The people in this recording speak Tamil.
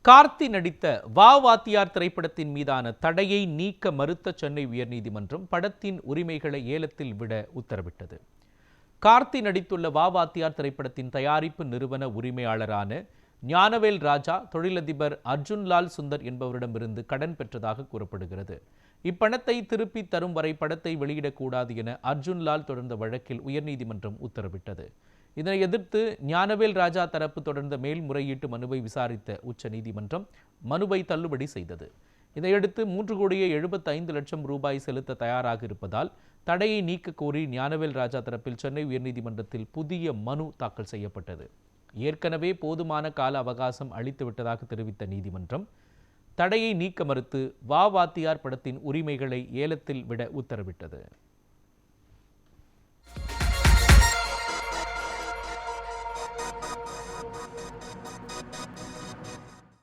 கார்த்தி நடித்த வா வாத்தியார் திரைப்படத்தின் மீதான தடையை நீக்க மறுத்த சென்னை உயர்நீதிமன்றம் படத்தின் உரிமைகளை ஏலத்தில் விட உத்தரவிட்டது. கார்த்தி நடித்துள்ள வா வாத்தியார் திரைப்படத்தின் தயாரிப்பு நிறுவன உரிமையாளரான ஞானவேல் ராஜா தொழிலதிபர் அர்ஜுன்லால் சுந்தர் என்பவரிடமிருந்து கடன் பெற்றதாக கூறப்படுகிறது. இப்பணத்தை திருப்பி தரும் வரை படத்தை வெளியிடக்கூடாது என அர்ஜுன்லால் தொடர்ந்த வழக்கில் உயர்நீதிமன்றம் உத்தரவிட்டது. இதனை எதிர்த்து ஞானவேல் ராஜா தரப்பு தொடர்ந்த மேல்முறையீட்டு மனுவை விசாரித்த உச்சநீதிமன்றம் மனுவை தள்ளுபடி செய்தது. இதையடுத்து 3,75,00,000 ரூபாய் செலுத்த தயாராக இருப்பதால் தடையை நீக்க கோரி ஞானவேல் ராஜா தரப்பில் சென்னை உயர்நீதிமன்றத்தில் புதிய மனு தாக்கல் செய்யப்பட்டது. ஏற்கனவே போதுமான கால அவகாசம் அளித்துவிட்டதாக தெரிவித்த நீதிமன்றம் தடையை நீக்க மறுத்து வா வாத்தியார் படத்தின் உரிமைகளை ஏலத்தில் விட உத்தரவிட்டது.